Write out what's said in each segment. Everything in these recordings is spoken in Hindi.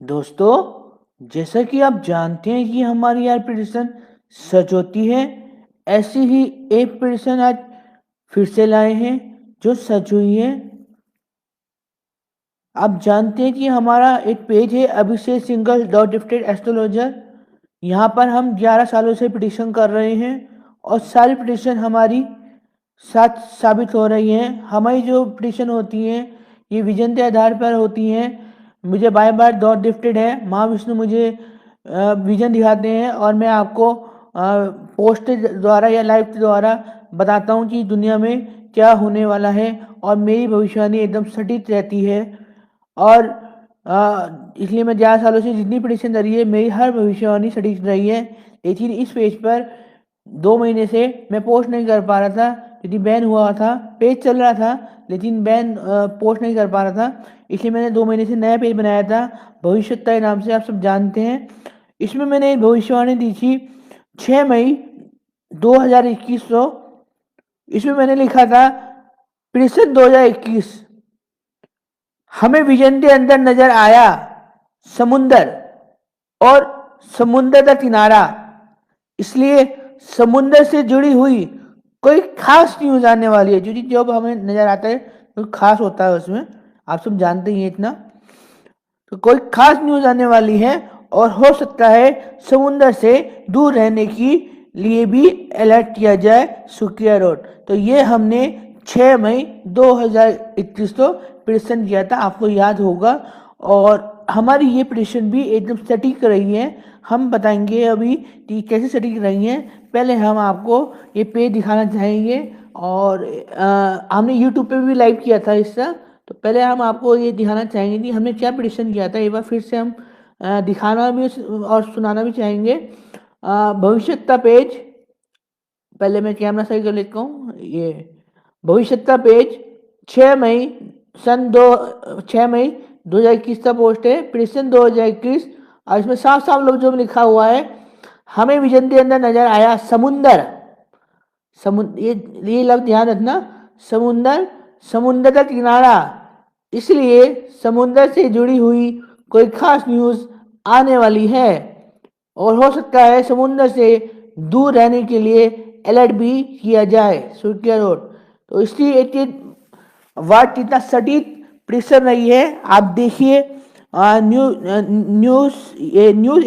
दोस्तों, जैसा कि आप जानते हैं कि हमारी यार प्रिडिक्शन सच होती है, ऐसी ही एक प्रिडिक्शन आज फिर से लाए हैं जो सच हुई है। आप जानते हैं कि हमारा एक पेज है अभिषेक सिंगल डॉट गिफ्टेड एस्ट्रोलॉजर। यहाँ पर हम 11 सालों से प्रिडिक्शन कर रहे हैं और सारी प्रिडिक्शन हमारी सच साबित हो रही हैं। हमारी जो प्रिडिक्शन होती हैं ये विजन के आधार पर होती हैं। मुझे बाय बार डॉट गिफ्टेड है, महाविष्णु मुझे विजन दिखाते हैं और मैं आपको पोस्ट द्वारा या लाइव के द्वारा बताता हूँ कि दुनिया में क्या होने वाला है और मेरी भविष्यवाणी एकदम सटीक रहती है। और इसलिए मैं 11 सालों से जितनी प्रिडिक्शन रही है मेरी हर भविष्यवाणी सटीक रही है। लेकिन इस पेज पर 2 महीने से मैं पोस्ट नहीं कर पा रहा था क्योंकि बैन हुआ था। पेज चल रहा था लेकिन बैन पोस्ट नहीं कर पा रहा था, इसलिए मैंने 2 महीने से नया पेज बनाया था भविष्यता के नाम से, आप सब जानते हैं। इसमें मैंने भविष्यवाणी दी थी 6 मई 2021 को। इसमें मैंने लिखा था प्रिडिक्शन 2021 हमें विजन के अंदर नजर आया समुंदर और समुंदर का किनारा, इसलिए समुंदर से जुड़ी हुई कोई खास न्यूज आने वाली है। क्योंकि जब हमें नजर आता है तो खास होता है उसमें, आप सब जानते ही हैं इतना। तो कोई खास न्यूज आने वाली है और हो सकता है समुंदर से दूर रहने की लिए भी अलर्ट किया जाए सुकिया रोड। तो ये हमने 6 मई 2021 को प्रिडिक्शन किया था, आपको याद होगा। और हमारी ये प्रिडिक्शन भी एकदम सटीक रही है। हम बताएंगे अभी कि कैसे सटीक रही है। पहले हम आपको ये पेज दिखाना चाहेंगे और हमने यूट्यूब पे भी लाइव किया था इसका। तो पहले हम आपको ये दिखाना चाहेंगे कि हमने क्या प्रिडिक्शन किया था। एक बार फिर से हम दिखाना भी और सुनाना भी चाहेंगे। भविष्यता पेज, पहले मैं कैमरा सही कर लेता हूँ। ये भविष्यता पेज 6 मई 2021 का पोस्ट है, प्रिडिक्शन 2021। और इसमें साफ साफ लफ्जों में लिखा हुआ है हमें विजन के अंदर नजर आया समुंदर। ये लफ्ज ध्यान रखना, समुंदर, समुंदर का किनारा, इसलिए समुंदर से जुड़ी हुई कोई खास न्यूज आने वाली है और हो सकता है समुंदर से दूर रहने के लिए अलर्ट भी किया जाए सुकिया रोड। तो इसलिए एक वार्ड कितना सटीक प्रिडिक्शन रही है आप देखिए। न्यूज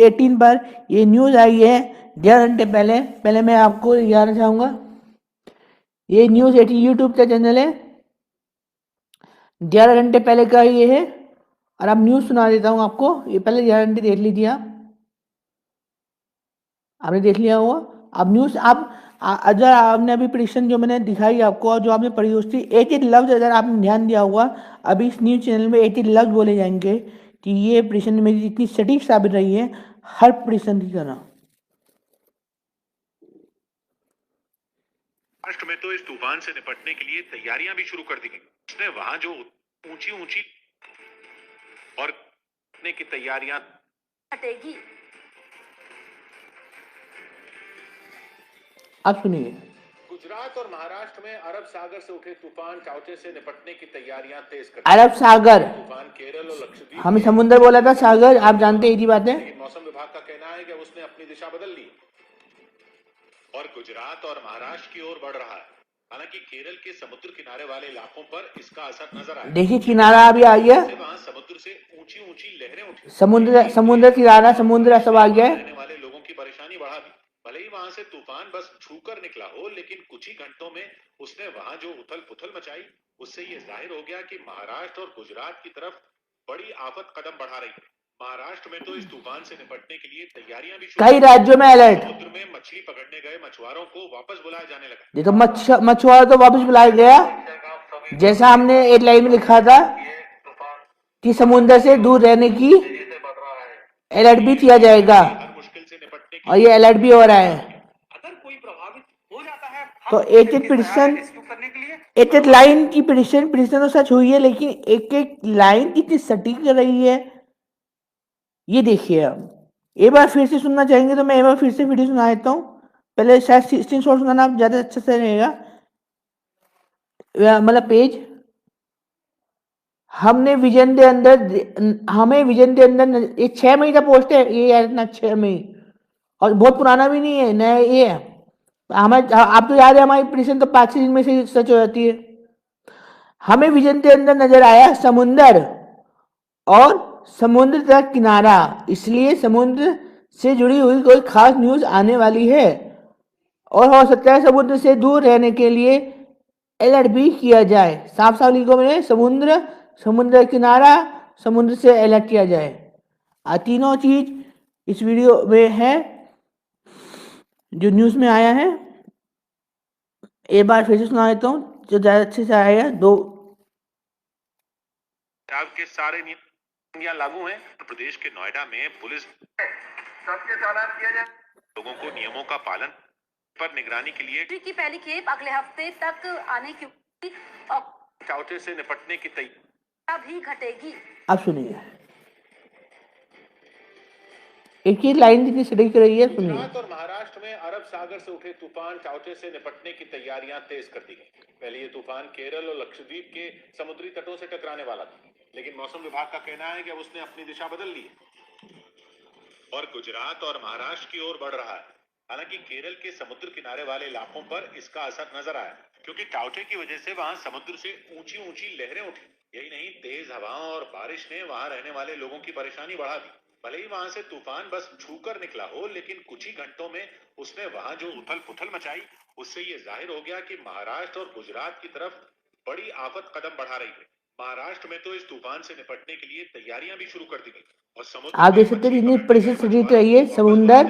18 पर ये न्यूज आई है 11 घंटे पहले। पहले मैं आपको दिखाना चाहूंगा, ये न्यूज 18 यूट्यूब का चैनल है, 11 घंटे पहले का ये है। और अब न्यूज सुना देता हूँ आपको, ये पहले 11 घंटे देख लीजिए आप, आपने देख लिया होगा। अब न्यूज आप अगर आपने अभी प्रिडिक्शन जो मैंने दिखाई आपको और जो आपने पढ़ी उसकी एक एक लफ्ज अगर आपने ध्यान दिया होगा, अभी इस न्यूज चैनल में एक एक लफ्ज बोले जाएंगे कि ये प्रिडिक्शन मेरी इतनी सटीक साबित रही है हर प्रिडिक्शन की तरह। महाराष्ट्र में तो इस तूफान से निपटने के लिए तैयारियां भी शुरू कर दी गई। उसने वहां जो ऊंची ऊंची और की तैयारियां हटेगी। अब सुनिए, गुजरात और महाराष्ट्र में अरब सागर से उठे तूफान चाउचे से निपटने की तैयारियां तेज कर अरब सागर, तूफान केरल और लक्षद्वीप, हमें समुद्र बोला था, सागर आप जानते हैं, बात है। मौसम विभाग का कहना है कि उसने अपनी दिशा बदल ली और गुजरात और महाराष्ट्र की ओर बढ़ रहा है। हालांकि केरल के समुद्र किनारे वाले इलाकों पर इसका असर नजर आया। देखिए किनारा अभी आ गया, वहां समुद्र से ऊंची ऊंची लहरें उठी, समुद्र किनारा, समुद्र सब आ गया है। रहने वाले लोगों की परेशानी बढ़ा दी। भले ही वहां से तूफान बस छूकर निकला हो, लेकिन कुछ ही घंटों में उसने वहां जो उथल पुथल मचाई, उससे ये जाहिर हो गया कि महाराष्ट्र और गुजरात की तरफ बड़ी आफत कदम बढ़ा रही है। महाराष्ट्र में तो इस तूफान से निपटने के लिए तैयारियां भी कई राज्यों में अलर्ट। समुद्र में मछली पकड़ने गए मछुआरों को वापस बुलाया जाने लगा। देखो मछुआरा तो वापस बुलाया गया, जैसा हमने एक लाइन में लिखा था कि समुद्र से दूर रहने की अलर्ट भी किया जाएगा मुश्किल से निपटने और ये अलर्ट भी हो रहा है। अगर कोई प्रभावित हो जाता है तो एक एक प्रिडिक्शन, एक एक लाइन की प्रिडिक्शन तो सच हुई है, लेकिन एक एक लाइन कितनी सटीक रही है ये देखिए। आप एक बार फिर से सुनना चाहेंगे तो मैं एक बार फिर से वीडियो सुना देता हूँ। पहले शायद स्क्रीनशॉट सुनाना ज्यादा अच्छा से रहेगा, मतलब पेज हमने विजन के अंदर हमें विजन के अंदर ये 6 मई का पोस्ट है, ये है ना 6 मई, और बहुत पुराना भी नहीं है, नया ये है। हमें आप तो याद है हमारी प्रिडिक्शन तो 5 दिन में से सच हो जाती है। हमें विजन के अंदर नजर आया समुंदर और समुद्र का किनारा, इसलिए समुद्र से जुड़ी हुई कोई खास न्यूज आने वाली है और हो सकता है समुद्र से दूर रहने के लिए अलर्ट भी किया जाए। साफ साफ लिखो मैंने, समुद्र, समुद्र किनारा, समुद्र से अलर्ट किया जाए। तीनों चीज इस वीडियो में है जो न्यूज में आया है। एक बार फिर से सुना देता हूँ जो ज्यादा अच्छे से आएगा। दो के सारे नियम लागू हैं। उत्तर प्रदेश के नोएडा में पुलिस सबके चालान किया जाए, लोगों को नियमों का पालन पर निगरानी के लिए की पहली खेप अगले हफ्ते तक आने की चाउचे से निपटने की तैयारी भी घटेगी। अब सुनिए, एक ही लाइन जितनी सटीक रही है, सुनिए। गुजरात और महाराष्ट्र में अरब सागर से उठे तूफान चाउचे से निपटने की तैयारियां तेज कर दी गई। पहले ये तूफान केरल और लक्षद्वीप के समुद्री तटों से टकराने वाला था, लेकिन मौसम विभाग का कहना है कि अब उसने अपनी दिशा बदल ली और गुजरात और महाराष्ट्र की ओर बढ़ रहा है। हालांकि केरल के समुद्र किनारे वाले इलाकों पर इसका असर नजर आया, क्योंकि टाउचे की वजह से वहां समुद्र से ऊंची ऊंची लहरें उठी। यही नहीं, तेज हवाओं और बारिश ने वहां रहने वाले लोगों की परेशानी बढ़ा दी। भले ही वहां से तूफान बस छूकर निकला हो, लेकिन कुछ ही घंटों में उसने वहां जो उथल पुथल मचाई, उससे ये जाहिर हो गया कि महाराष्ट्र और गुजरात की तरफ बड़ी आफत कदम बढ़ा रही है। महाराष्ट्र में तो इस तूफान से निपटने के लिए तैयारियां भी शुरू कर दी गई और समुद्र आप देख सकते हैं जितनी परिस्थिति सटीक रही है, समुंदर,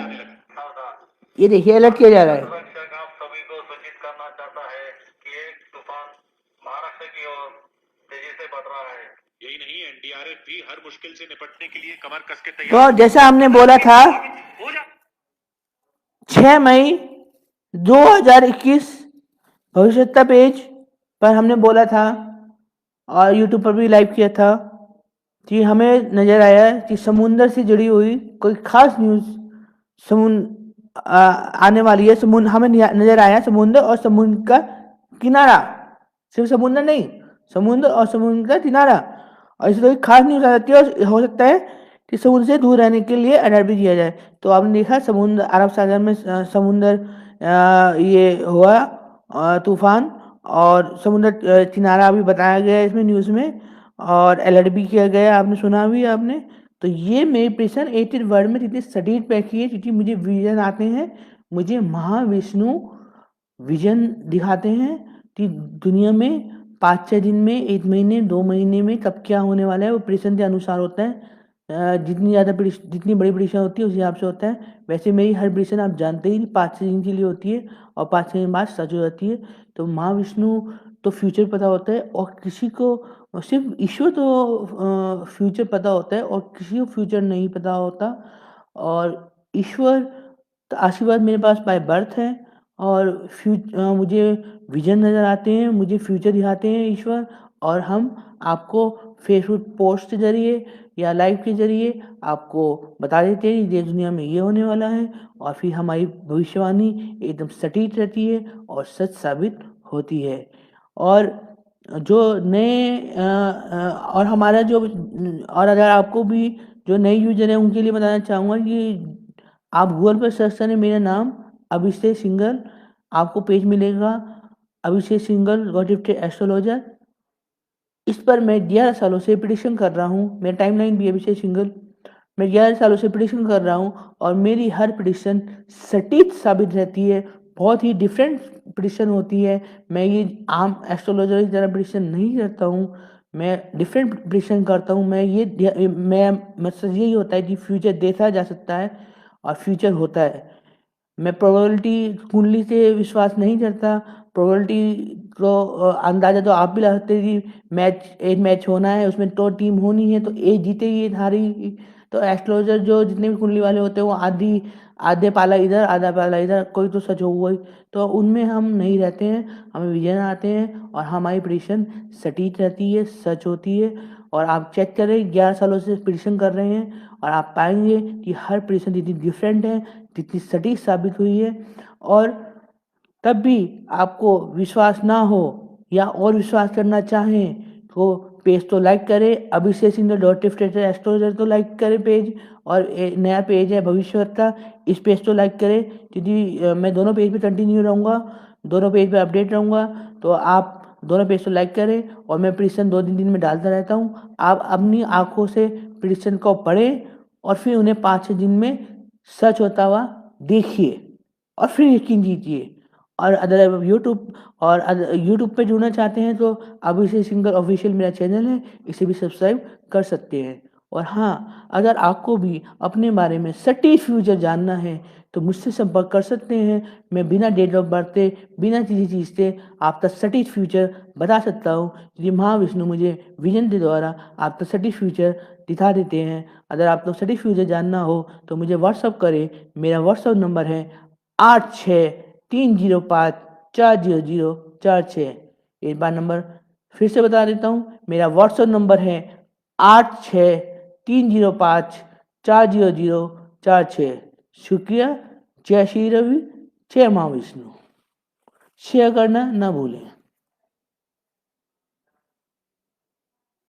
ये देखिए अलर्ट किया जा रहा है। सभी को सूचित करना चाहता है कि एक तूफान महाराष्ट्र की ओर तेजी से बढ़ रहा है। यही नहीं, एनडीआरएफ भी हर मुश्किल से निपटने के लिए कमर कस के तैयार। तो जैसा हमने बोला था 6 मई 2021 भविष्यता पेज पर हमने बोला था और यूट्यूब पर भी लाइव किया था कि हमें नजर आया कि समुंदर से जुड़ी हुई कोई खास न्यूज आने वाली है। समुद्र, हमें नजर आया समुद्र और समुद्र का किनारा, सिर्फ समुद्र नहीं, समुद्र और समुद्र का किनारा, और इससे कोई खास न्यूज आ जाती है और हो सकता है कि समुद्र से दूर रहने के लिए अलर्ट भी किया जाए। तो आपने देखा समुद्र, अरब सागर में समुद्र ये हुआ तूफान, और समुद्र किनारा भी बताया गया इसमें न्यूज में, और अलर्ट भी किया गया, आपने सुना भी आपने। तो ये मेरी प्रेशन 80 वर्ड में जितनी सटीक पैकी है, क्योंकि मुझे विजन आते हैं, मुझे महाविष्णु विजन दिखाते हैं कि दुनिया में 5-6 दिन में, 1 महीने, 2 महीने में कब क्या होने वाला है, वो प्रेशन के अनुसार होता है। जितनी बड़ी प्रेडिक्शन होती है उस हिसाब से होता है। वैसे मेरी हर प्रेडिक्शन आप जानते ही 5-6 दिन के लिए होती है और 5-6 दिन बाद सच हो जाती है। तो महाविष्णु तो फ्यूचर पता होता है, और किसी को सिर्फ ईश्वर तो फ्यूचर पता होता है और किसी को फ्यूचर नहीं पता होता। और ईश्वर का आशीर्वाद मेरे पास बाय बर्थ है, और मुझे विजन नज़र आते हैं, मुझे फ्यूचर दिखाते हैं ईश्वर, और हम आपको फेसबुक पोस्ट के जरिए या लाइव के जरिए आपको बता देते हैं कि दुनिया में ये होने वाला है, और फिर हमारी भविष्यवाणी एकदम सटीक रहती है और सच साबित होती है। और जो नए और हमारा जो, और अगर आपको भी जो नए यूजर हैं उनके लिए बताना चाहूँगा कि आप गूगल पर सर्च करें मेरा नाम अभिषेक सिंघल, आपको पेज मिलेगा अभिषेक सिंघल गॉड गिफ्टेड एस्ट्रोलॉजर। इस पर मैं 11 सालों से प्रेडिक्शन कर रहा हूँ, मेरा टाइमलाइन भी अभिषेक सिंघल, मैं 11 सालों से प्रेडिक्शन कर रहा हूँ और मेरी हर प्रेडिक्शन सटीक साबित रहती है, बहुत ही डिफरेंट प्रेडिक्शन होती है। मैं ये आम एस्ट्रोलॉजर की तरह प्रेडिक्शन नहीं करता हूँ, मैं डिफरेंट प्रेडिक्शन करता हूँ। मैं मतलब यही होता है कि फ्यूचर देखा जा सकता है और फ्यूचर होता है। मैं प्रोबेबिलिटी कुंडली से विश्वास नहीं करता। प्रोबेबिलिटी को अंदाज़ा तो आप भी लगा सकते हैं कि एक मैच होना है, उसमें तो टीम होनी है, तो एक जीतेगी एक हारेगी। तो एस्ट्रोलॉजर जो जितने भी कुंडली वाले होते हैं वो आधे पाला इधर आधा पाला इधर, कोई तो सच होगा ही। तो उनमें हम नहीं रहते हैं, हमें विजन आते हैं और हमारी प्रेडिक्शन सटीक रहती है, सच होती है। और आप चेक करें, 11 सालों से प्रेडिक्शन कर रहे हैं और आप पाएंगे कि हर प्रेडिक्शन जितनी डिफरेंट है, जितनी सटीक साबित हुई है। और तब भी आपको विश्वास ना हो या और विश्वास करना चाहें तो पेज तो लाइक करें, अभिषेक सिंगल डॉट एस्ट्रोलॉजर तो लाइक करें पेज, और नया पेज है भविष्यवक्ता, इस पेज तो लाइक करें, क्योंकि मैं दोनों पेज पे कंटिन्यू रहूँगा, दोनों पेज पे अपडेट रहूँगा। तो आप दोनों पेज तो लाइक करें, और मैं प्रेडिक्शन 2-3 दिन में डालता रहता हूँ। आप अपनी आंखों से प्रेडिक्शन को पढ़ें और फिर उन्हें 5-6 दिन में सच होता हुआ देखिए और फिर यकीन कीजिए। और अगर यूट्यूब पे जुड़ना चाहते हैं तो अभिषेक सिंगल ऑफिशियल मेरा चैनल है, इसे भी सब्सक्राइब कर सकते हैं। और हाँ, अगर आपको भी अपने बारे में सटीक फ्यूचर जानना है तो मुझसे संपर्क कर सकते हैं। मैं बिना डेट ऑफ बर्थ से, बिना किसी चीज़ से आप तक सटीक फ्यूचर बता सकता हूँ, क्योंकि महाविष्णु मुझे विजन के द्वारा आप तक सटीक फ्यूचर दिखा देते हैं। अगर आपको सटीक फ्यूचर जानना हो तो मुझे व्हाट्सअप करें। मेरा व्हाट्सअप नंबर है 8630540046। एक बार नंबर फिर से बता देता हूँ, मेरा व्हाट्सअप नंबर है 8630540046। शुक्रिया। जय श्री रवि, जय महाविष्णु। शेयर करना ना भूलें।